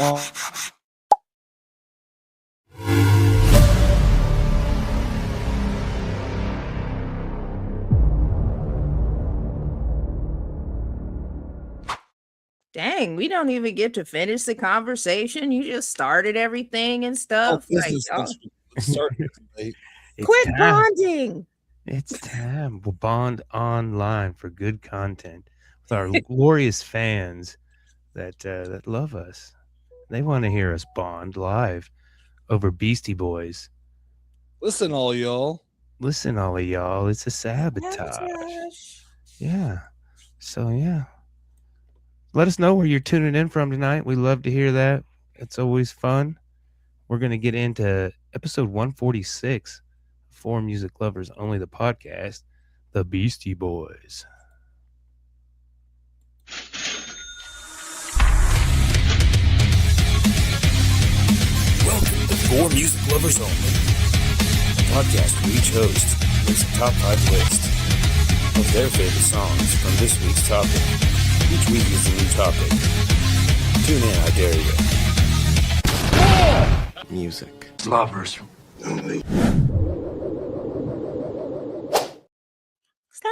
on. Dang, we don't even get to finish the conversation. You just started everything and stuff. Quit bonding. It's time. We'll bond online for good content with our glorious fans that love us. They want to hear us bond live over Beastie Boys. Listen, all y'all. Listen, all of y'all. It's a sabotage. Yeah. So, yeah. Let us know where you're tuning in from tonight. We love to hear that. It's always fun. We're going to get into episode 146 For Music Lovers Only, the podcast, The Beastie Boys. Welcome to For Music Lovers Only, a podcast where each host makes a top 5 list of their favorite songs from this week's topic. Each week is a new topic. Tune in, I dare you. Music Lovers Only. Stop.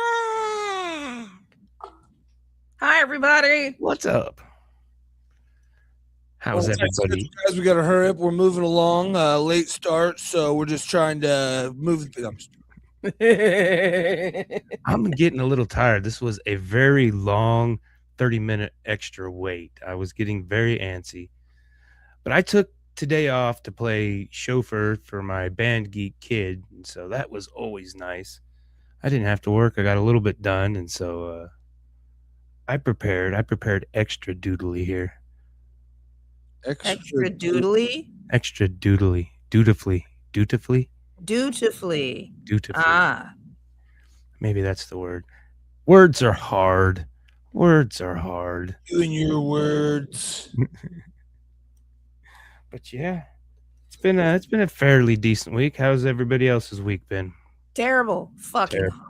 Hi, everybody. What's up? How's everybody? Guys, we got to hurry up. We're moving along. Late start, so we're just trying to move. I'm getting a little tired. This was a very long 30-minute extra wait. I was getting very antsy. But I took today off to play chauffeur for my band geek kid, and so that was always nice. I didn't have to work. I got a little bit done, and so I prepared extra doodly here. Extra doodly? Extra doodly. Dutifully. Ah. Maybe that's the word. Words are hard. You and your words. But yeah, it's been a fairly decent week. How's everybody else's week been? Terrible. Fucking terrible.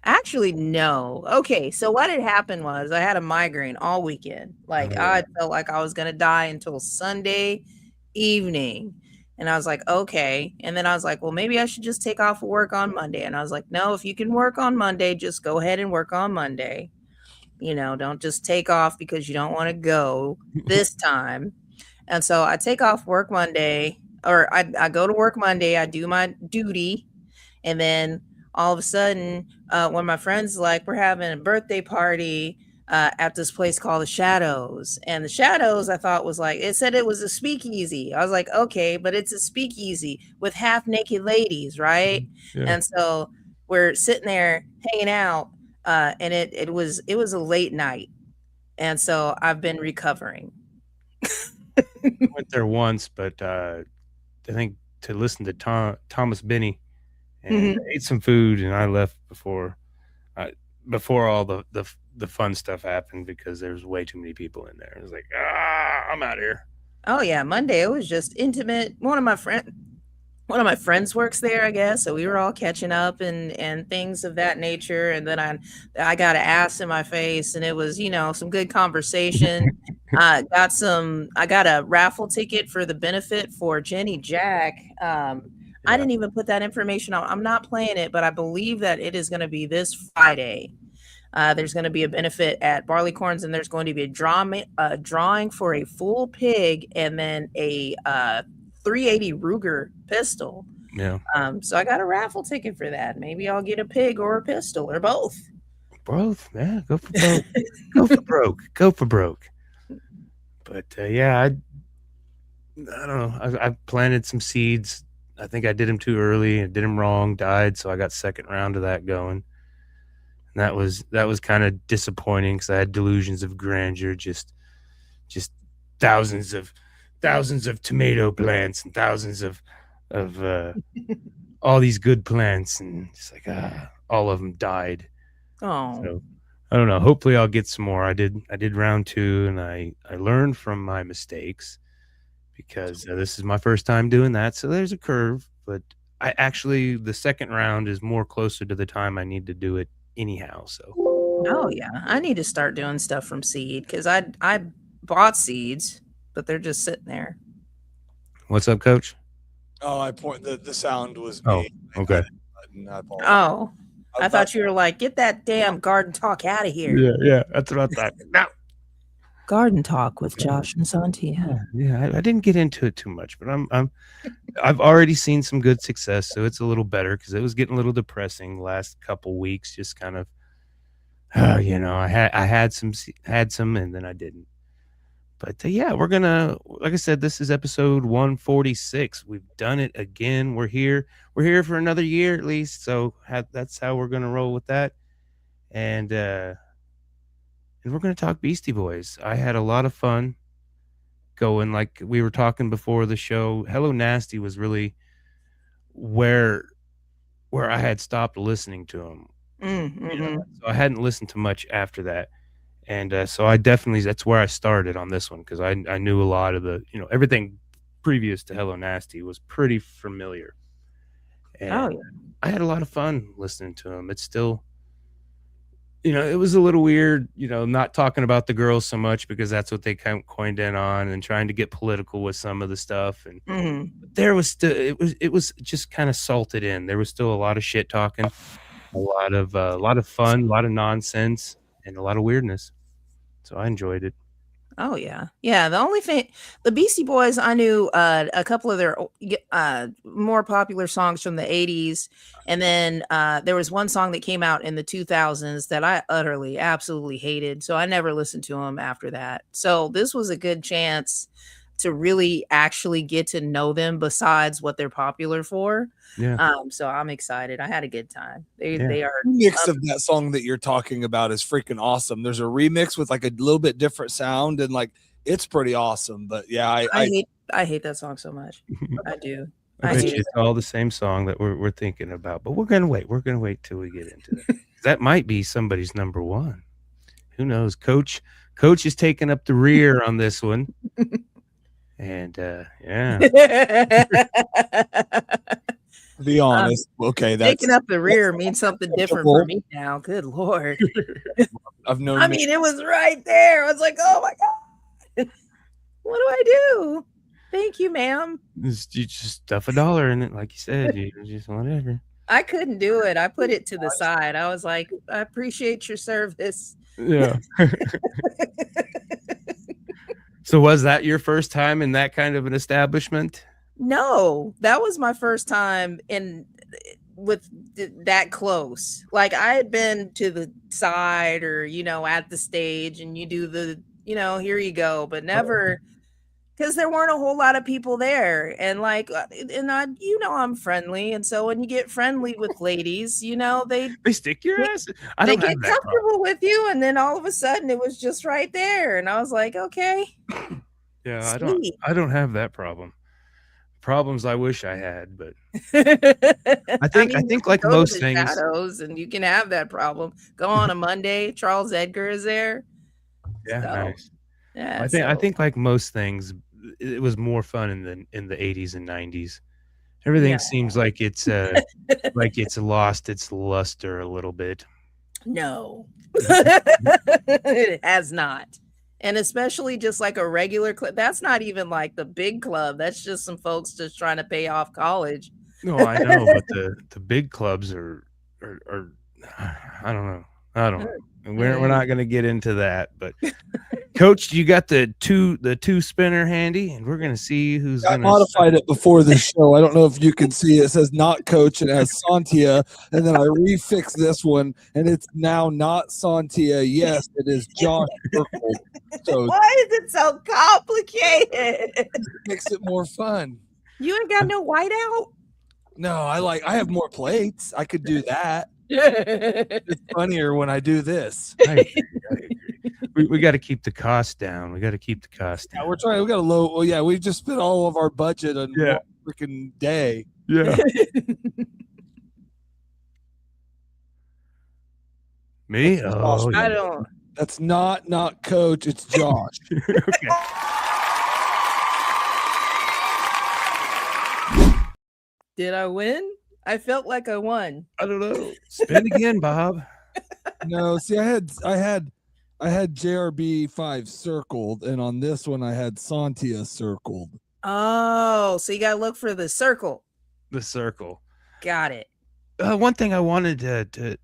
Actually, no. Okay, so what had happened was I had a migraine all weekend. I felt like I was gonna die until Sunday evening. And I was like, okay. And then I was like, well, maybe I should just take off work on Monday. And I was like, no, if you can work on Monday, just go ahead and work on Monday. Don't just take off because you don't want to go this time. And so I take off work Monday, or I go to work Monday. I do my duty. And then all of a sudden, when my friends we're having a birthday party at this place called the Shadows, and the Shadows I thought was it said it was a speakeasy. I was like, okay, but it's a speakeasy with half naked ladies, right? Yeah. And so we're sitting there hanging out, and it was a late night, and so I've been recovering. I went there once, but I think to listen to Thomas Benny, and ate some food, and I left before all the fun stuff happened because there's way too many people in there. It was like, I'm out of here. Oh yeah, Monday it was just intimate. One of my friends works there, I guess, so we were all catching up and things of that nature. And then I got an ass in my face, and it was some good conversation. I got a raffle ticket for the benefit for Jenny Jack. I didn't even put that information on. I'm not playing it, but I believe that it is going to be this Friday. There's going to be a benefit at Barleycorns, and there's going to be a drawing for a full pig and then a 380 Ruger pistol. Yeah. So I got a raffle ticket for that. Maybe I'll get a pig or a pistol or both. Both, yeah. Go for broke. Go for broke. But yeah, I don't know. I planted some seeds. I think I did them too early and did them wrong. Died, so I got second round of that going. And that was kind of disappointing because I had delusions of grandeur, just thousands of tomato plants and thousands of all these good plants, and it's all of them died. Oh, so I don't know. Hopefully, I'll get some more. I did round 2, and I learned from my mistakes because this is my first time doing that. So there's a curve, but the second round is more closer to the time I need to do it anyhow. So oh yeah, I need to start doing stuff from seed because I bought seeds, but they're just sitting there. What's up, Coach? Oh, I point the sound was Oh, me. okay. I apologize. Oh, I thought you were like, get that damn garden talk out of here. Yeah, that's what I thought. No. Garden talk with Josh and Sontia. Yeah, I didn't get into it too much, but I've already seen some good success, so it's a little better because it was getting a little depressing the last couple weeks. Just kind of, I had some, and then I didn't. But yeah, we're gonna, like I said, this is episode 146. We've done it again. We're here for another year at least. So that's how we're gonna roll with that, and we're gonna talk Beastie Boys. I had a lot of fun going, like we were talking before the show. Hello Nasty was really where I had stopped listening to him. So I hadn't listened to much after that. And so I definitely, that's where I started on this one, because I knew a lot of the, everything previous to Hello Nasty was pretty familiar. And I had a lot of fun listening to him. It's still, it was a little weird, not talking about the girls so much because that's what they kind of coined in on, and trying to get political with some of the stuff. And there was still, it was just kind of salted in. There was still a lot of shit talking, a lot of fun, a lot of nonsense, and a lot of weirdness. So I enjoyed it. Oh yeah. The only thing, the Beastie Boys, I knew a couple of their more popular songs from the 80s, and then there was one song that came out in the 2000s that I utterly, absolutely hated. So I never listened to them after that. So this was a good chance to really actually get to know them besides what they're popular for. Yeah. So I'm excited. I had a good time. They are remix of that song that you're talking about is freaking awesome. There's a remix with like a little bit different sound, and like it's pretty awesome. But yeah, I hate that song so much. I do. I bet it's all the same song that we're thinking about, but we're gonna wait. We're gonna wait till we get into that. That might be somebody's number one. Who knows? Coach is taking up the rear on this one. And yeah. To be honest, okay, that's taking up the rear means something different for me now. Good Lord. I've known. I mean, it was right there. I was like, oh my God. What do I do? Thank you, ma'am. You just stuff $1 in it, like you said. You just whatever. I couldn't do it. I put it to the side. I was like, I appreciate your service. Yeah. So was that your first time in that kind of an establishment? No, that was my first time with that close. Like I had been to the side or, at the stage, and you do the, here you go, but never, because there weren't a whole lot of people there. And like, and I'm friendly. And so when you get friendly with ladies, they stick your ass. They get comfortable with you. And then all of a sudden it was just right there. And I was like, okay. Yeah, sweet. I don't have that problem. Problems I wish I had, but I think like most things, shadows, and you can have that problem. Go on a Monday. Charles Edgar is there. Yeah, so, nice. Yeah, I think like most things, it was more fun in the 80s and 90s. Everything seems like it's like it's lost its luster a little bit. No, it has not. And especially just like a regular club. That's not even like the big club. That's just some folks just trying to pay off college. No, I know, but the big clubs are I don't know. We're not going to get into that, but Coach, you got the two spinner handy, and we're going to see who's going to modified it before the show. I don't know if you can see it. It says not Coach and it has Sontia, and then I refixed this one, and it's now not Sontia. Yes, it is Josh Urkel. So why is it so complicated? It makes it more fun. You ain't got no whiteout? No, I have more plates. I could do that. It's funnier when I do this. I agree. We got to keep the cost down. Yeah, we're trying. We got a low. Well, yeah, we just spent all of our budget on one freaking day. Yeah. Me? Oh, I don't. That's not Coach. It's Josh. Okay. Did I win? I felt like I won. I don't know. Spin again, Bob. No, see, I had I had JRB5 circled, and on this one I had Sontia circled. Oh, so you gotta look for the circle. The circle. Got it. One thing I wanted to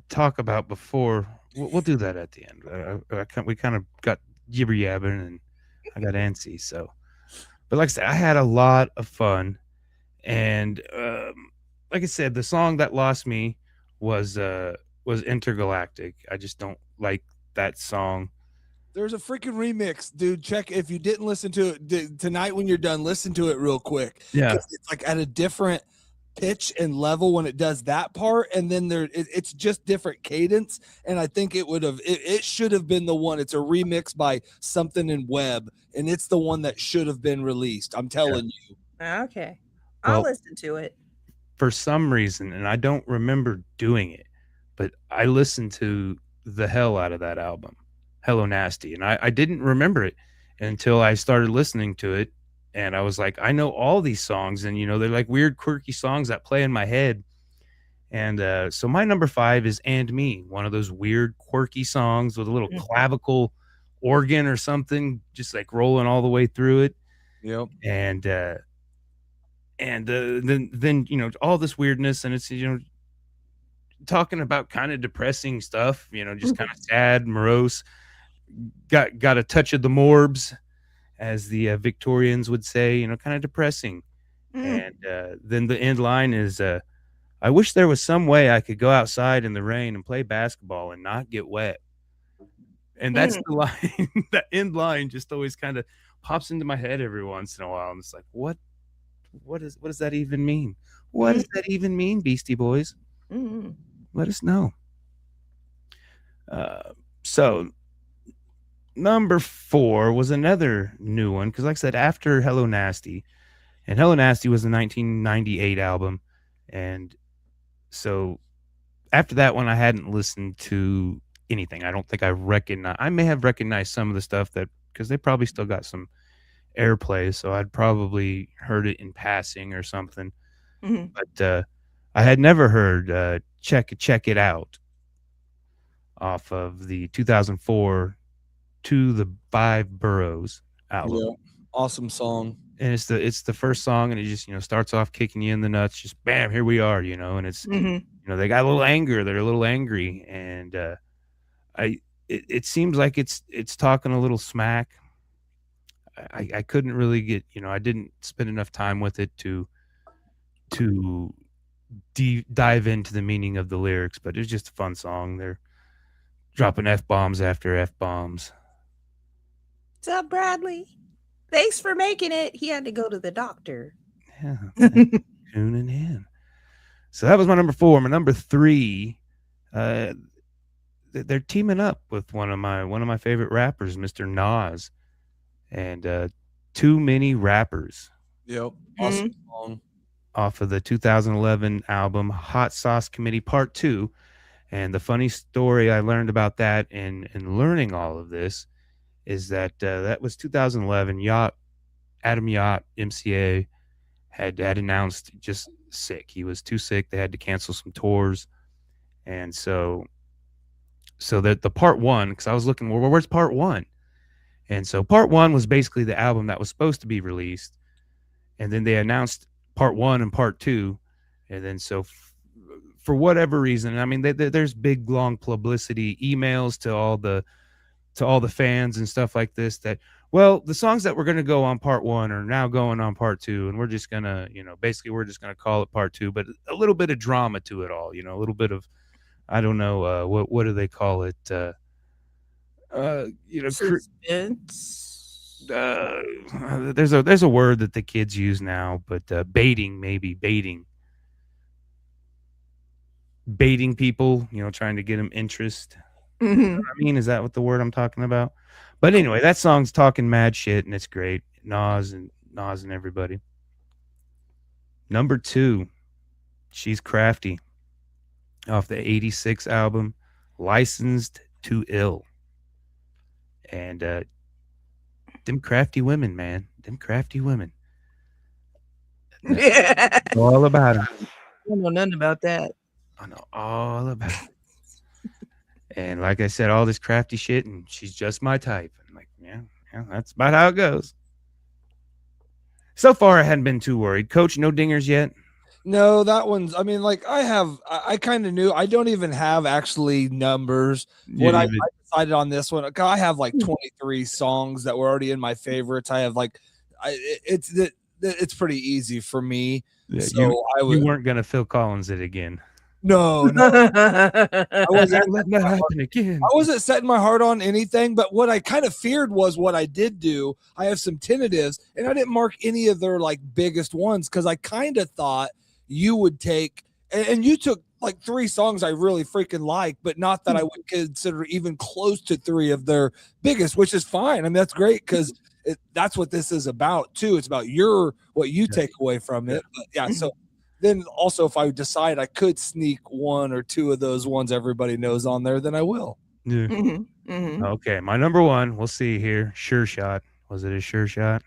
talk about before we'll do that at the end. We kind of got jibber yabbing and I got antsy. So, but like I said, I had a lot of fun, and like I said, the song that lost me was Intergalactic. I just don't like that song. There's a freaking remix, dude. Check if you didn't listen to it tonight when you're done. Listen to it real quick. Yeah, it's like at a different pitch and level when it does that part, and then it's just different cadence. And I think it should have been the one. It's a remix by Something in Web, and it's the one that should have been released. I'm telling you. Okay, I'll listen to it. For some reason, and I don't remember doing it, but I listened to the hell out of that album, Hello Nasty, and I didn't remember it until I started listening to it, and I was like, I know all these songs, and they're like weird, quirky songs that play in my head. And so my number 5 is And Me, one of those weird, quirky songs with a little clavicle organ or something, just like rolling all the way through it. Yep. And then all this weirdness, and it's talking about kind of depressing stuff, just kind of sad, morose, got a touch of the morbs, as the Victorians would say, kind of depressing. And then the end line is I wish there was some way I could go outside in the rain and play basketball and not get wet. And that's the line. That end line just always kind of pops into my head every once in a while, and it's like, what does that even mean? What does that even mean, Beastie Boys? Let us know. So number 4 was another new one, because like I said, after Hello Nasty, and Hello Nasty was a 1998 album, and so after that one I hadn't listened to anything. I don't think I may have recognized some of the stuff, that because they probably still got some airplay, so I'd probably heard it in passing or something. But I had never heard Check It Out off of the 2004 To the 5 Boroughs album. Yeah. Awesome song. And it's the first song, and it just starts off kicking you in the nuts, just bam, here we are, and it's they got a little anger, they're a little angry, and it seems like it's talking a little smack. I couldn't really get, I didn't spend enough time with it to dive into the meaning of the lyrics, but it's just a fun song. They're dropping F-bombs after F-bombs. What's up, Bradley? Thanks for making it. He had to go to the doctor. Yeah, tuning in. So that was my number 4. My number 3, they're teaming up with one of my favorite rappers, Mr. Nas, and Too Many Rappers. Yep. Awesome song. Off of the 2011 album Hot Sauce Committee Part 2. And the funny story I learned about that in learning all of this is that that was 2011. Adam Yacht, MCA, had announced just sick. He was too sick. They had to cancel some tours. And so that the part 1, because I was looking, well, where's part 1? And so part 1 was basically the album that was supposed to be released. And then they announced part 1 and part 2. And then so for whatever reason, I mean, there's big, long publicity emails to all the fans and stuff like this that, well, the songs that were going to go on part 1 are now going on part 2. And we're just going to, basically we're just going to call it part 2, but a little bit of drama to it all, a little bit of, I don't know, what do they call it? Suspense. There's a word that the kids use now, but baiting people, trying to get them interest. You know what I mean, is that what the word I'm talking about? But anyway, that song's talking mad shit, and it's great. Nas and everybody. Number 2, She's Crafty, off the 86 album Licensed to Ill. And them crafty women, man. Them crafty women. All about them. I don't know nothing about that. I know all about it. And like I said, all this crafty shit, and she's just my type. I'm like, yeah, that's about how it goes. So far, I hadn't been too worried. Coach, no dingers yet? No, that one's, I mean, like I kind of knew. I don't even have actually numbers. What I decided on this one, I have like 23 songs that were already in my favorites. I have like, it's pretty easy for me. Yeah, So you weren't going to Phil Collins it again. No. I wasn't letting that happen again. I wasn't setting my heart on anything, but what I kind of feared was what I did do. I have some tentatives, and I didn't mark any of their like biggest ones because I kind of thought you would take, and you took like 3 songs I really freaking like, but not that I would consider even close to 3 of their biggest, which is fine. I mean, that's great because that's what this is about too. It's about what you take away from it. But yeah, so. Then also, if I decide I could sneak 1 or 2 of those ones everybody knows on there, then I will. Yeah. Okay, my number 1. We'll see here. Sure Shot. Was it a sure shot?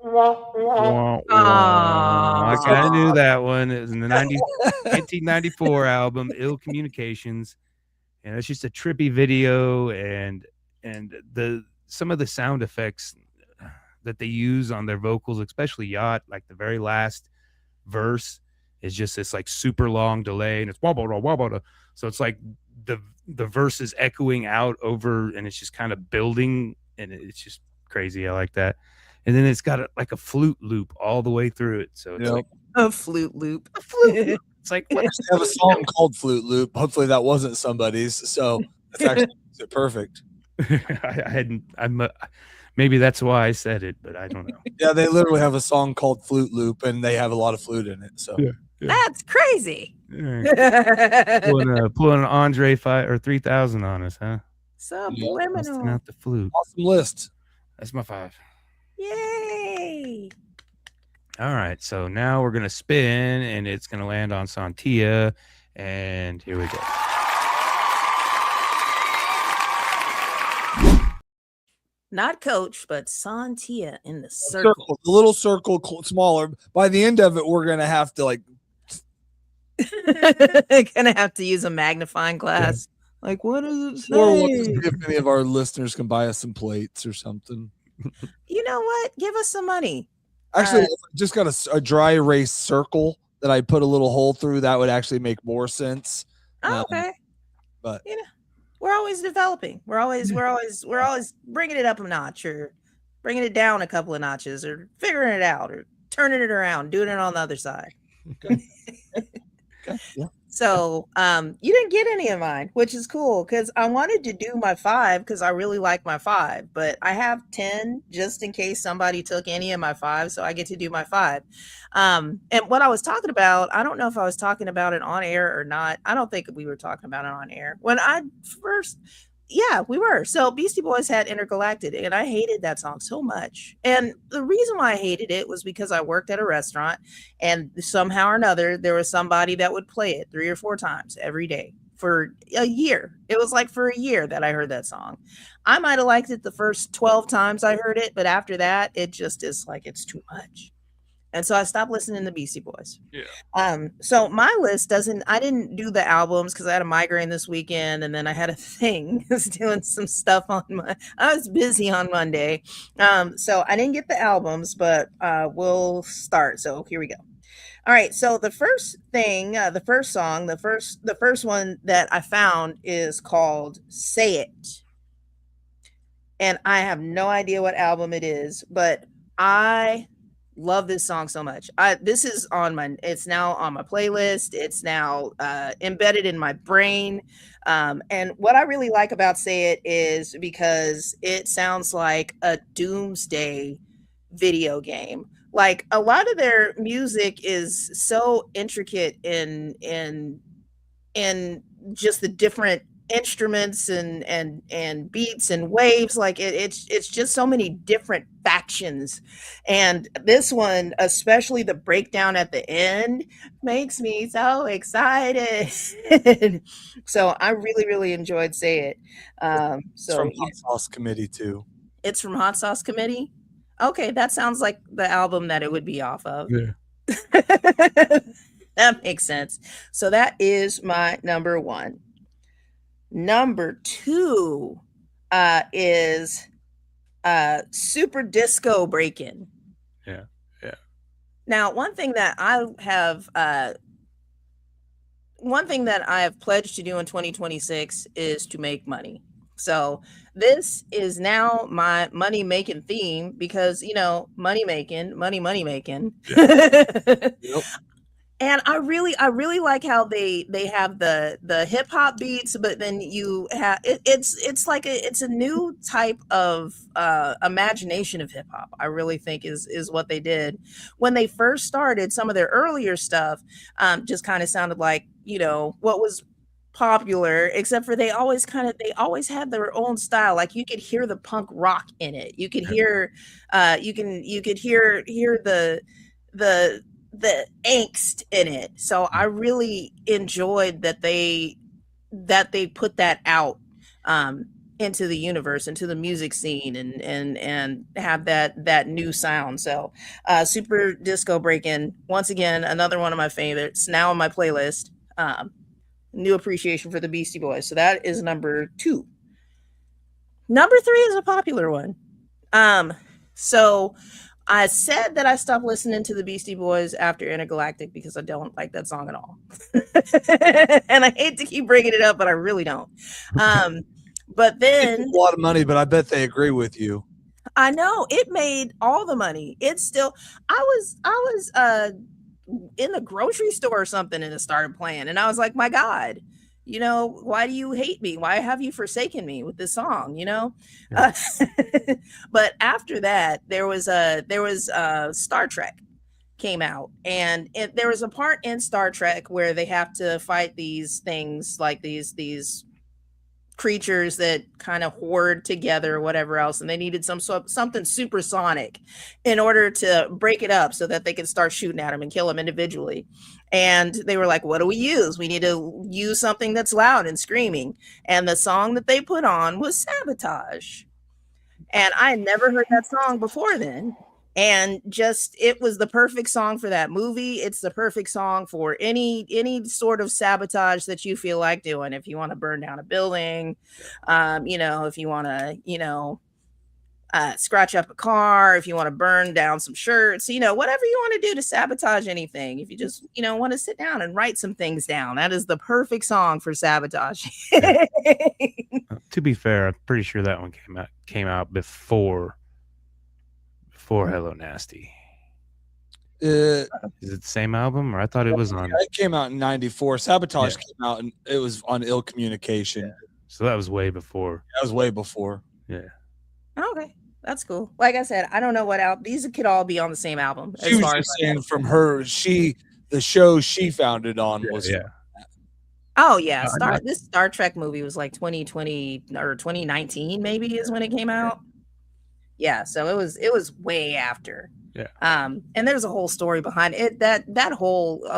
I kind of knew that one. It was in the 1994 album, Ill Communications, and it's just a trippy video, and some of the sound effects that they use on their vocals, especially Yacht, like the very last verse is just this like super long delay, and it's wah-bah-da. So it's like the verse is echoing out over, and it's just kind of building, and it's just crazy. I like that. And then it's got like a flute loop all the way through it. So it's like a flute loop. It's like, what? I have a song called Flute Loop. Hopefully that wasn't somebody's. So it's actually perfect. Maybe that's why I said it, but I don't know. Yeah, they literally have a song called Flute Loop, and they have a lot of flute in it. So that's crazy. Pulling an Andre 5 or 3000 on us, huh? Subliminal. Not the flute. Awesome list. That's my 5. Yay! All right, so now we're gonna spin, and it's gonna land on Sontia, and here we go. Not Coach, but Sontia in the circle. The little circle, smaller. By the end of it, we're gonna have to like. Gonna have to use a magnifying glass. Yeah. Like, what does it say? Or we'll just see if any of our listeners can buy us some plates or something. You know what? Give us some money. Actually, if I just got a dry erase circle that I put a little hole through, that would actually make more sense. Okay. But you know, we're always developing. We're always bringing it up a notch, or bringing it down a couple of notches, or figuring it out, or turning it around, doing it on the other side. Okay. Yeah. So you didn't get any of mine, which is cool because I wanted to do my 5 because I really like my 5, but I have 10 just in case somebody took any of my 5, so I get to do my 5. And what I was talking about, I don't know if I was talking about it on air or not. I don't think we were talking about it on air. When I first, yeah, we were. So Beastie Boys had Intergalactic, and I hated that song so much. And the reason why I hated it was because I worked at a restaurant, and somehow or another, there was somebody that would play it 3 or 4 times every day for a year. It was like for a year that I heard that song. I might have liked it the first 12 times I heard it, but after that, it just is like, it's too much. And so I stopped listening to Beastie Boys. Yeah. So my list I didn't do the albums because I had a migraine this weekend, and then I had a thing. I was doing some stuff I was busy on Monday. So I didn't get the albums, but we'll start. So here we go. All right. So the first thing, the first song, the first one that I found is called Say It. And I have no idea what album it is, but I love this song so much. It's now on my playlist. It's now embedded in my brain. And what I really like about Say It is because it sounds like a doomsday video game. Like, a lot of their music is so intricate in just the different instruments and beats and waves. Like it's just so many different factions, and this one, especially the breakdown at the end, makes me so excited. So I really enjoyed Say It. So from Hot Sauce Committee too. It's from Hot Sauce Committee. Okay, that sounds like the album that it would be off of. Yeah. That makes sense. So that is my number 1. Number 2 is Super Disco Breakin'. Yeah. Now, one thing that I have pledged to do in 2026 is to make money. So this is now my money making theme because money making. Yep. And I really like how they have the hip hop beats, but then you have it's like it's a new type of imagination of hip hop. I really think is what they did when they first started. Some of their earlier stuff just kind of sounded like what was popular, except for they always had their own style. Like you could hear the punk rock in it. You could hear you could hear the angst in it. So I really enjoyed that they put that out into the universe, into the music scene, and have that new sound. So Super Disco Breakin', once again, another one of my favorites now on my playlist. New appreciation for the Beastie Boys. So that is number 2. Number 3 is a popular one. So I said that I stopped listening to the Beastie Boys after Intergalactic because I don't like that song at all. And I hate to keep bringing it up, but I really don't. But then a lot of money, but I bet they agree with you. I know it made all the money. It's still, I was in the grocery store or something and it started playing. And I was like, my God, why do you hate me? Why have you forsaken me with this song? But after that, there was Star Trek came out, and there was a part in Star Trek where they have to fight these things, like these creatures that kind of hoard together or whatever else, and they needed something supersonic in order to break it up so that they could start shooting at them and kill them individually. And they were like, what do we use? We need to use something that's loud and screaming. And the song that they put on was Sabotage. And I had never heard that song before then. And it was the perfect song for that movie. It's the perfect song for any sort of sabotage that you feel like doing. If you want to burn down a building, if you want to, scratch up a car, if you want to burn down some shirts, whatever you want to do to sabotage anything. If you just, want to sit down and write some things down, that is the perfect song for sabotage. To be fair, I'm pretty sure that one came out before Hello Nasty. Is it the same album, or I thought it was on? It came out in '94. Sabotage came out, and it was on Ill Communication. Yeah. So that was way before. That was way before. Yeah. Okay, that's cool. Like I said, I don't know what album. These could all be on the same album. She was just saying from her, the show she founded on was. Yeah. Oh yeah, this Star Trek movie was like 2020 or 2019 maybe is when it came out. Yeah, so it was way after. Yeah. And there's a whole story behind it. That whole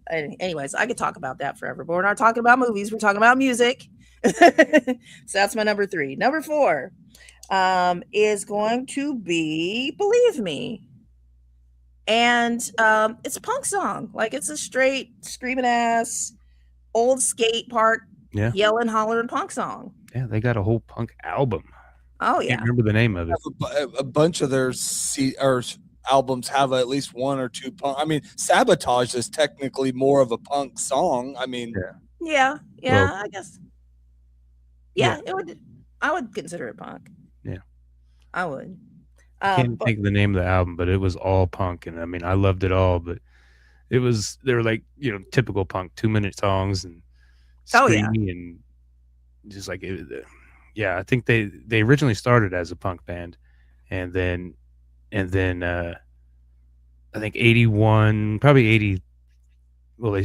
anyways, I could talk about that forever, but we're not talking about movies, we're talking about music. So that's my number 3. Number 4 is going to be Believe Me. And it's a punk song. Like it's a straight screaming ass old skate park yelling, hollering punk song. Yeah, they got a whole punk album. Oh yeah, I can't remember the name of it. A bunch of their albums have at least one or two punk. I mean, Sabotage is technically more of a punk song. I mean, yeah, well, I guess. Yeah, it would. I would consider it punk. Yeah, I would. I can't think of the name of the album, but it was all punk, and I mean, I loved it all. But they were like typical punk 2-minute songs and screaming and just like it. Yeah, I think they originally started as a punk band, and then I think 81, probably 80. Well,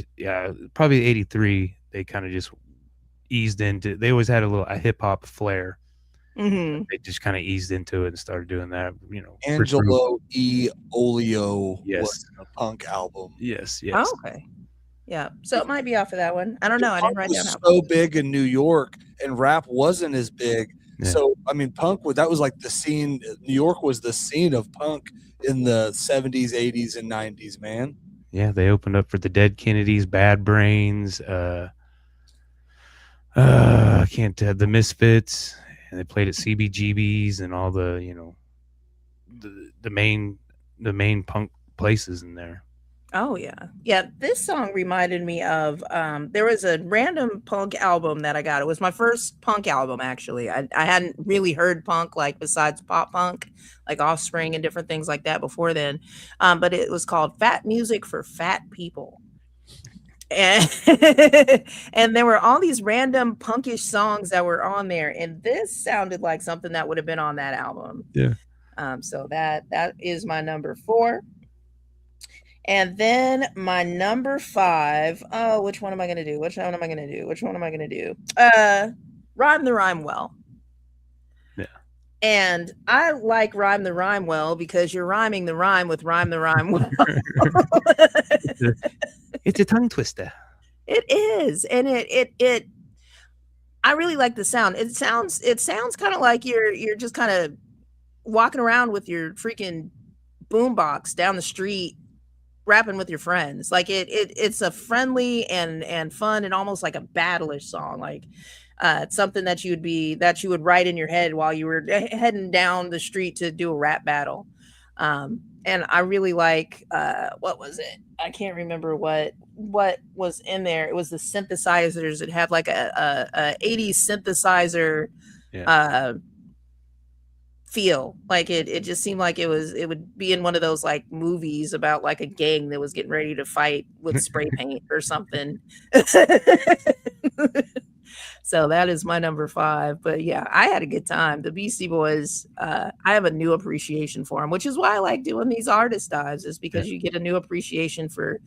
probably 83. They kind of just eased into. They always had a hip hop flair. Mm-hmm. They just kind of eased into it and started doing that. Angelo E. Olio was a punk album. Yes. Oh, okay. Yeah, so it might be off of that one. I don't know. I didn't write down how. So big in New York, and rap wasn't as big. Yeah. So I mean, punk that was like the scene. New York was the scene of punk in the 70s, 80s, and 90s. Man. Yeah, they opened up for the Dead Kennedys, Bad Brains. I can't tell, the Misfits, and they played at CBGB's and all the, the main punk places in there. Oh yeah. This song reminded me of there was a random punk album that I got. It was my first punk album, actually. I hadn't really heard punk, like, besides pop punk, like Offspring and different things like that before then. But it was called Fat Music for Fat People. And and there were all these random punkish songs that were on there, and this sounded like something that would have been on that album. Yeah. So that is my number 4. And then my number 5. Oh, which one am I gonna do? Rhyme the Rhyme Well. Yeah. And I like Rhyme the Rhyme Well because you're rhyming the rhyme with Rhyme the Rhyme Well. It's a tongue twister. It is. And it I really like the sound. It sounds kind of like you're just kind of walking around with your freaking boombox down the street, rapping with your friends. Like it's a friendly and fun and almost like a battle-ish song. Like it's something that you would write in your head while you were heading down the street to do a rap battle. And I really like what was it? I can't remember what was in there. It was the synthesizers. It had like a 80s synthesizer feel. Like it just seemed like it would be in one of those like movies about like a gang that was getting ready to fight with spray paint or something. So that is my number 5. But yeah, I had a good time. The Beastie Boys, I have a new appreciation for them, which is why I like doing these artist dives, is because you get a new appreciation for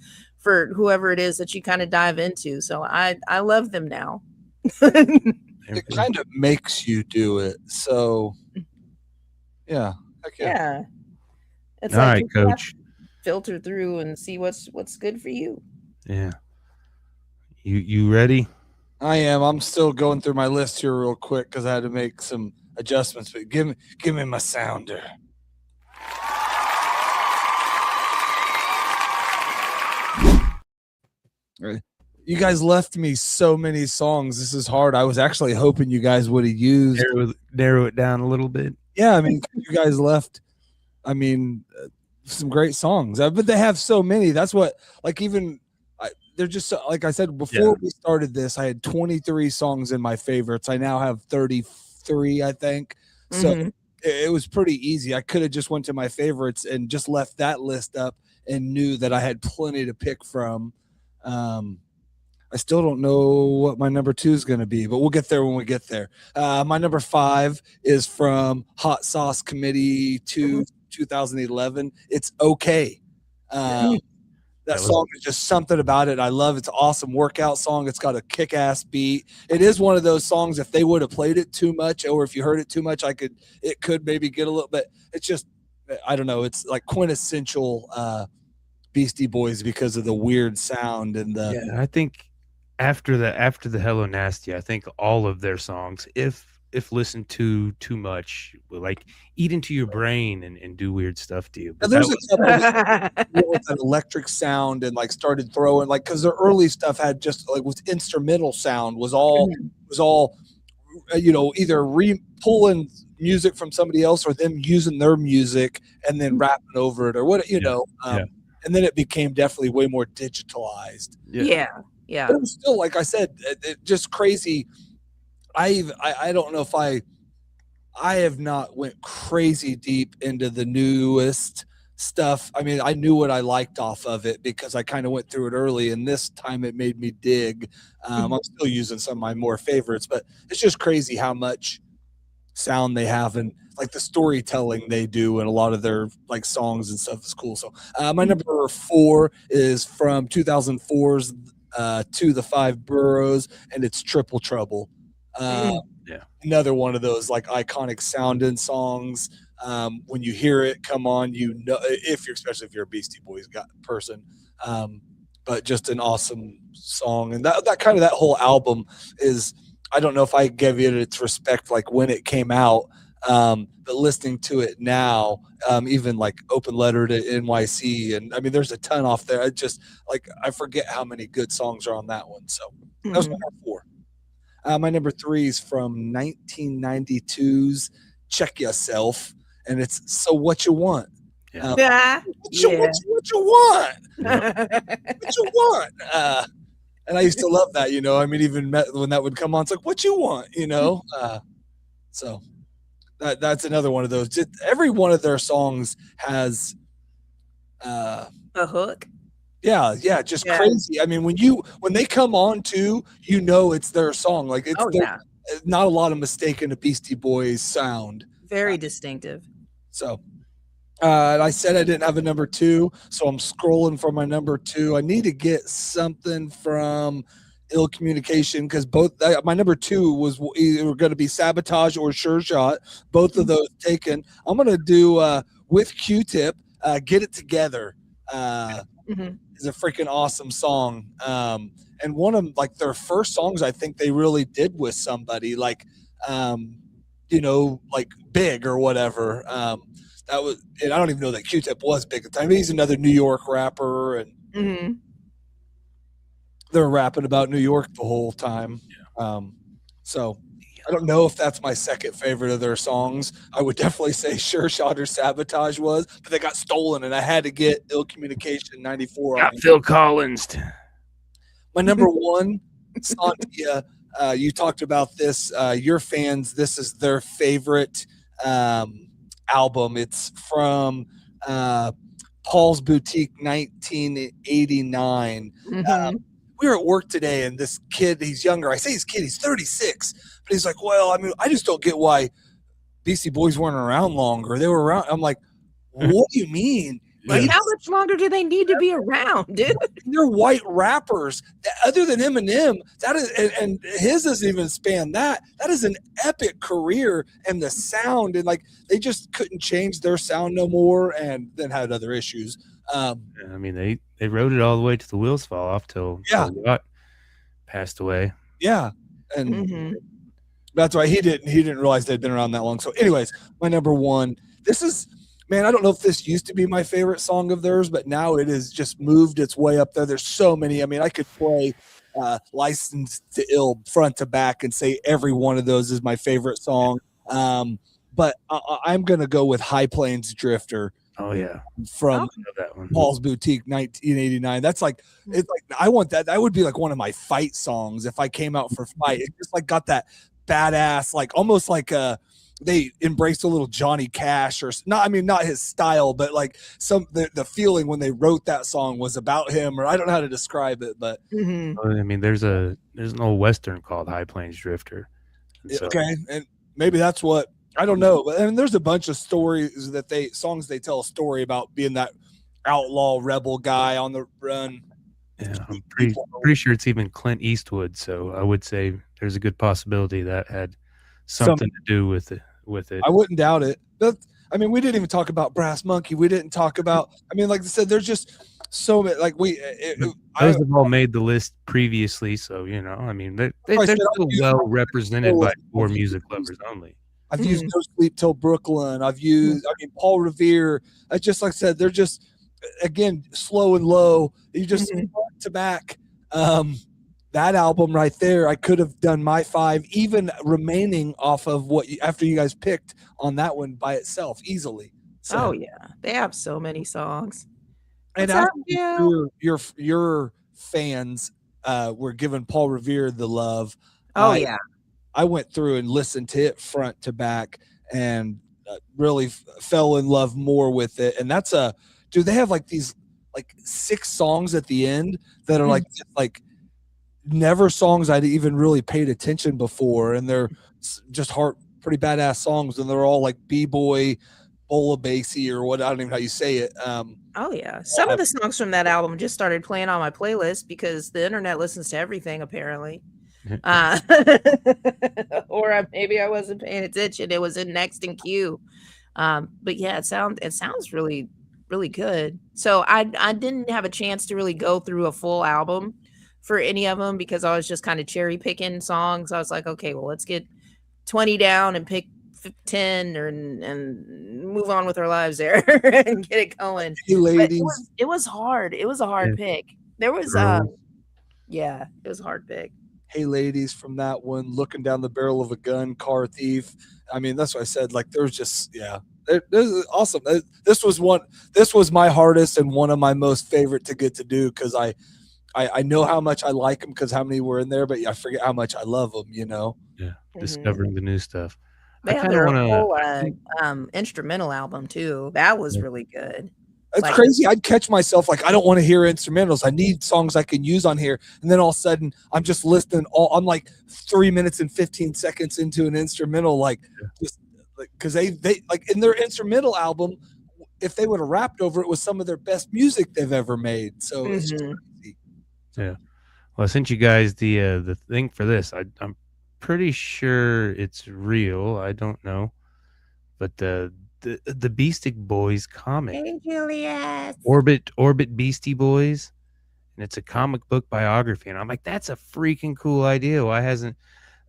whoever it is that you kind of dive into. So I love them now. It kind of makes you do it. So yeah. Yeah. It's all like, right, Coach. Filter through and see what's good for you. Yeah. You ready? I am. I'm still going through my list here real quick because I had to make some adjustments. But give me my sounder. You guys left me so many songs. This is hard. I was actually hoping you guys would have used narrow it down a little bit. Yeah, I mean, you guys left. I mean, some great songs, but they have so many. That's what, like, they're just like I said before we started this. I had 23 songs in my favorites. I now have 33, I think. So it was pretty easy. I could have just went to my favorites and just left that list up and knew that I had plenty to pick from. I still don't know what my number 2 is going to be, but we'll get there when we get there. My number 5 is from Hot Sauce Committee 2011. It's okay. That song is just something about it. I love it. It's an awesome workout song. It's got a kick-ass beat. It is one of those songs, if they would have played it too much, or if you heard it too much, it could maybe get a little bit. It's just, I don't know. It's like quintessential Beastie Boys because of the weird sound and the. Yeah, I think after the Hello Nasty, I think all of their songs, if listened to too much, will like eat into your brain and do weird stuff to you. But there's a couple with an electric sound and like started throwing like, because their early stuff had just like with instrumental sound was all either pulling music from somebody else or them using their music and then rapping over it or what and then it became definitely way more digitalized. Yeah. But it was still, like I said, just crazy. I don't know if I have not went crazy deep into the newest stuff. I mean, I knew what I liked off of it because I kind of went through it early, and this time it made me dig. I'm still using some of my more favorites, but it's just crazy how much sound they have and like the storytelling they do and a lot of their like songs and stuff is cool. So my number 4 is from 2004's To the Five Boroughs, and it's Triple Trouble. Another one of those like iconic sounding songs. When you hear it, come on, especially if you're a Beastie Boys person. But just an awesome song, and that whole album is. I don't know if I gave it its respect like when it came out, but listening to it now, even like Open Letter to NYC, and I mean, there's a ton off there. I just like I forget how many good songs are on that one. So that was my number 4. My number 3 is from 1992's Check Yourself, and it's So What You Want. Yeah. Yeah. What you want? What you want? And I used to love that, I mean, even when that would come on, it's like, what you want, So that's another one of those. Just every one of their songs has A hook. yeah, just crazy. I mean, when they come on too, it's their song. Like it's not a lot of mistaking a Beastie Boys sound. Very distinctive. So and I said I didn't have a number 2, so I'm scrolling for my number 2. I need to get something from Ill Communication because my number 2 was either going to be Sabotage or Sure Shot. Both of those taken. I'm going to do with Q-Tip, Get It Together. Is a freaking awesome song. And one of like their first songs I think they really did with somebody like like Big or whatever. That was, and I don't even know that Q-Tip was big at the time. He's another New York rapper, and they're rapping about New York the whole time. So I don't know if that's my second favorite of their songs. I would definitely say Sure Shot or Sabotage was, but they got stolen, and I had to get Ill Communication 94. Got Phil Collins. My number 1, Sontia. You talked about this. Your fans, this is their favorite album. It's from Paul's Boutique 1989. We were at work today, and this kid, he's younger. I say he's 36, but he's like, well, I mean, I just don't get why Beastie Boys weren't around longer. They were around. I'm like, what do you mean? Like, how much longer do they need to be around, dude? They're white rappers. Other than Eminem, that is, and his doesn't even span that. That is an epic career, and the sound, and like they just couldn't change their sound no more, and then had other issues. I mean, they wrote it all the way to the wheels fall off till Scott passed away. Yeah, and that's why he didn't realize they'd been around that long. So, anyways, my number 1. This is. Man, I don't know if this used to be my favorite song of theirs, but now it has just moved its way up there. There's so many. I mean, I could play License to Ill front to back and say every one of those is my favorite song. But I'm going to go with High Plains Drifter. Oh, yeah. From that one. Paul's Boutique 1989. That's like, it's like, I want that. That would be like one of my fight songs if I came out for fight. It just like got that badass, like almost like they embraced a little Johnny Cash or not. I mean, not his style, but like the feeling when they wrote that song was about him, or I don't know how to describe it, but I mean, there's an old Western called High Plains Drifter. So, okay. And maybe that's what, I don't know. But I mean, there's a bunch of stories songs they tell a story about being that outlaw rebel guy on the run. Yeah, I'm pretty sure it's even Clint Eastwood. So I would say there's a good possibility that had something to do with it. I wouldn't doubt it. But I mean, we didn't even talk about Brass Monkey. We didn't talk about. I mean, like I said, there's just so many. Like those have all made the list previously, so I mean, they're still well represented by For Music Lovers Only. I've used No Sleep Till Brooklyn. I've used. I mean, Paul Revere. Just like I said, they're just again slow and low. You just front to back. That album right there, I could have done my 5, even remaining off of after you guys picked on that one by itself easily. So, oh yeah, they have so many songs. And after your fans were giving Paul Revere the love. I went through and listened to it front to back and really fell in love more with it. And that's they have like these like 6 songs at the end that are like never songs I'd even really paid attention before, and they're just pretty badass songs, and they're all like B-boy, bola bassy, or what, I don't even know how you say it. Oh yeah, some of the songs from that album just started playing on my playlist because the internet listens to everything apparently. Or maybe I wasn't paying attention. It was in next in queue. But yeah, it sounds really, really good. So I didn't have a chance to really go through a full album for any of them because I was just kind of cherry picking songs. I was like, okay, well, let's get 20 down and pick 10 and move on with our lives there and get it going. Hey, ladies. It was hard. It was a hard pick. There was it was a hard pick. Hey Ladies from that one, Looking Down the Barrel of a Gun, Car Thief. I mean, that's what I said. Like, there's just, this is awesome. This was my hardest and one of my most favorite to get to do, because I know how much I like them because how many were in there, but I forget how much I love them, Yeah, discovering the new stuff. They have their whole instrumental album too. That was really good. It's crazy. I'd catch myself like, I don't want to hear instrumentals. I need songs I can use on here. And then all of a sudden I'm just listening. I'm like 3 minutes and 15 seconds into an instrumental, because they like in their instrumental album, if they would have rapped over it, was some of their best music they've ever made. So it's just crazy. Yeah. Well, I sent you guys the thing for this. I'm pretty sure it's real. I don't know. But the Beastie Boys comic. Hey, Julius. Orbit Beastie Boys. And it's a comic book biography. And I'm like, that's a freaking cool idea. Why hasn't,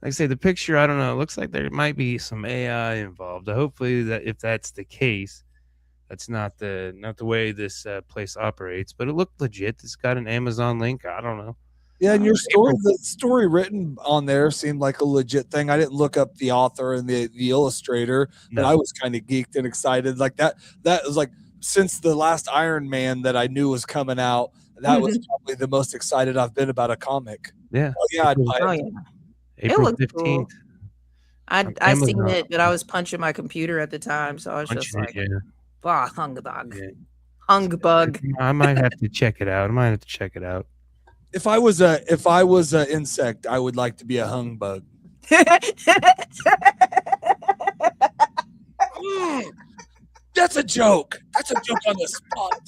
like I say, the picture, I don't know. It looks like there might be some AI involved. Hopefully that if that's the case, that's not the way this place operates. But it looked legit. It's got an Amazon link. I don't know. Yeah, and the story written on there seemed like a legit thing. I didn't look up the author and the illustrator, but I was kind of geeked and excited. Like that was like, since the last Iron Man that I knew was coming out, that was probably the most excited I've been about a comic. Yeah. Oh yeah, I'd buy it. April 15th. Cool. I seen it, but I was punching my computer at the time, so I was just like, humbug. Yeah. Humbug. I might have to check it out. If I was an insect, I would like to be a humbug. That's a joke. That's a joke on the spot.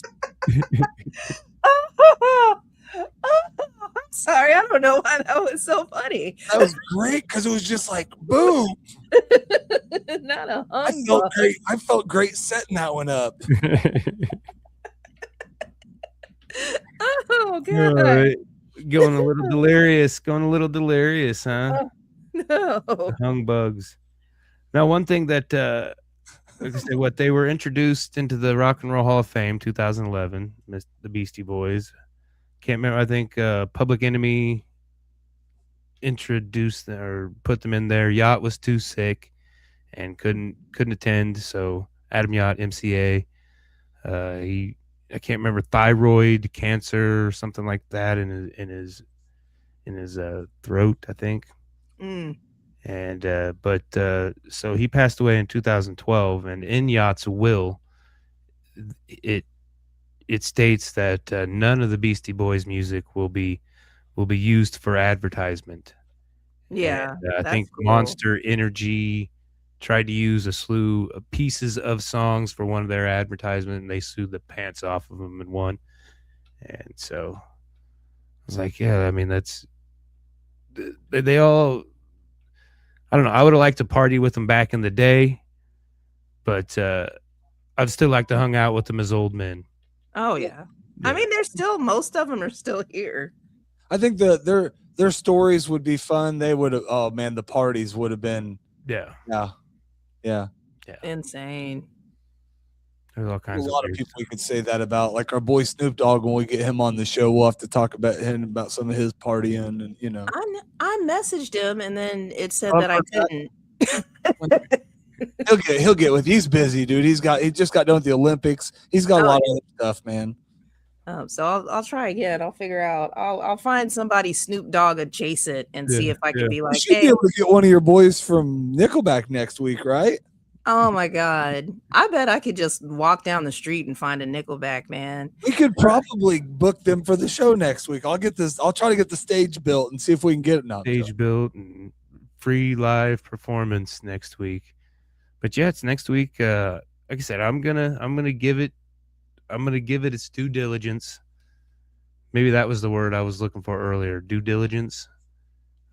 I'm sorry. I don't know why that was so funny. That was great because it was just like boom. Not a humbug. I felt great setting that one up. Oh god. Going a little delirious, huh? No. Hung bugs. Now, one thing that, like I say, what they were introduced into the Rock and Roll Hall of Fame, 2011, the Beastie Boys. Can't remember. I think Public Enemy introduced them or put them in there. Yacht was too sick and couldn't attend, so Adam Yacht, MCA. I can't remember, thyroid cancer or something like that in his throat, I think. And so he passed away in 2012, and in Yacht's will, it states that none of the Beastie Boys music will be used for advertisement. Yeah, and, I think cool. Monster Energy tried to use a slew of pieces of songs for one of their advertisements, and they sued the pants off of them and won. And so I was like, yeah, I mean, they all, I don't know. I would have liked to party with them back in the day, but I'd still like to hang out with them as old men. Oh yeah. I mean, most of them are still here. I think their stories would be fun. They would have, oh man, the parties would have been Yeah. Insane. There's all kinds of a lot of people we could say that about, like our boy Snoop Dogg. When we get him on the show, we'll have to talk about him, about some of his partying, and I messaged him, and then it said that I couldn't. he'll get with. He's busy, dude. He just got done with the Olympics. He's got a lot of other stuff, man. So I'll try again. I'll figure out. I'll find somebody Snoop Dogg adjacent and see if I can be like, you should be able to get one of your boys from Nickelback next week, right? Oh my god! I bet I could just walk down the street and find a Nickelback man. We could probably book them for the show next week. I'll try to get the stage built and see if we can get it now. Stage built and free live performance next week. But yeah, it's next week. Like I said, I'm gonna give it its due diligence. Maybe that was the word I was looking for earlier. Due diligence.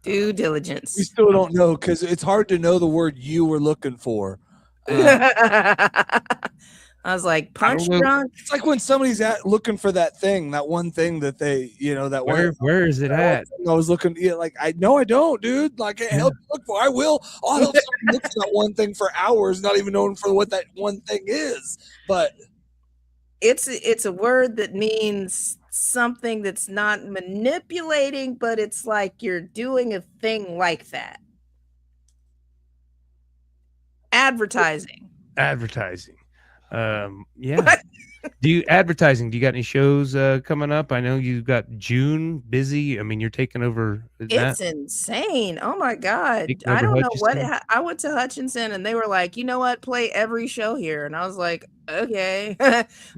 Due diligence. We still don't know because it's hard to know the word you were looking for. I was like, punch drunk. It's like when somebody's looking for that one thing that they, where is it at? I was looking, I don't, dude. Like, I can't help you look for. I will. I'll help someone look for that one thing for hours, not even knowing for what that one thing is. But It's a word that means something that's not manipulating, but it's like you're doing a thing like that. Advertising. Advertising. Yeah. Do you got any shows coming up? I know you got June busy. I mean, you're taking over It's insane. Oh my God. taking I over don't know what Hutchinson. I went to Hutchinson and they were like, you know what, play every show here. And I was like, okay.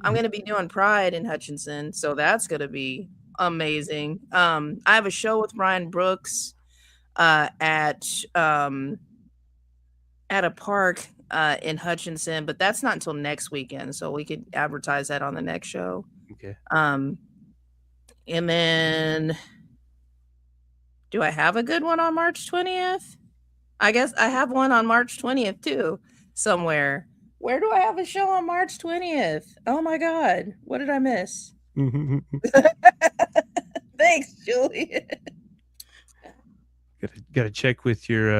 I'm gonna be doing Pride in Hutchinson, so that's gonna be amazing. I have a show with Ryan Brooks at a park in Hutchinson, but that's not until next weekend, so we could advertise that on the next show. Okay. And then do I have a good one on March 20th? I guess I have one on March 20th too, somewhere. Where do I have a show on March 20th? Oh my God. What did I miss? Thanks, Julie. Gotta check with your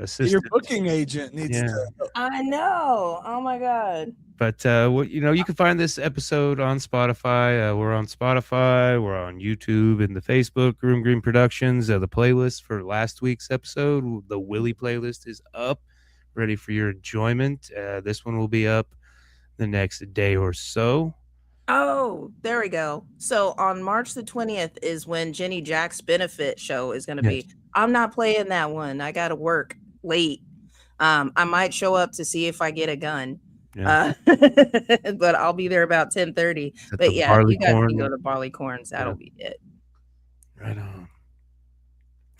assistant. Your booking agent needs Yeah. to. I know. Oh my God. But you can find this episode on Spotify. We're on Spotify. We're on YouTube and the Facebook Room Green Productions. The playlist for last week's episode, the Willie playlist, is up, ready for your enjoyment. This one will be up the next day or so. Oh, there we go. So on March the 20th is when Jenny Jack's benefit show is going to be. I'm not playing that one. I got to work late. I might show up to see if I get a gun. Yeah. But I'll be there about 10:30. But yeah, you guys can go to Barley Corns. That'll be it. Right on.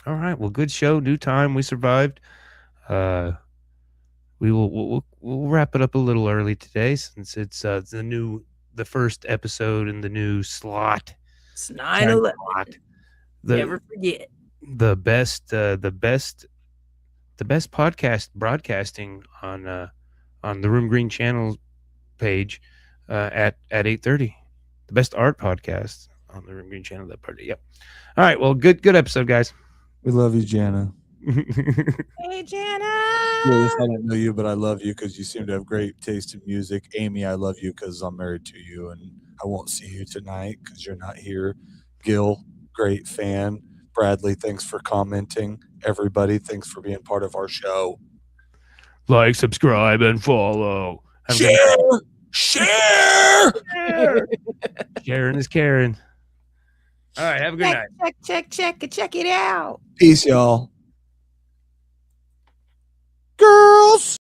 All right. Well, good show. New time. We survived. We'll wrap it up a little early today since it's the first episode in the new slot. It's 9/11. Never forget. The best podcast broadcasting on the Room Green Channel page at 8:30. The best art podcast on the Room Green Channel that party. Yep. All right. Well, good episode, guys. We love you, Jana. Hey, Jana. Yes, I don't know you, but I love you because you seem to have great taste in music. Amy, I love you because I'm married to you, and I won't see you tonight because you're not here. Gil, great fan. Bradley, thanks for commenting. Everybody, thanks for being part of our show. Like, subscribe, and follow. Share! Sharon is Karen. All right, have a good night. Check it out. Peace, y'all. Girls!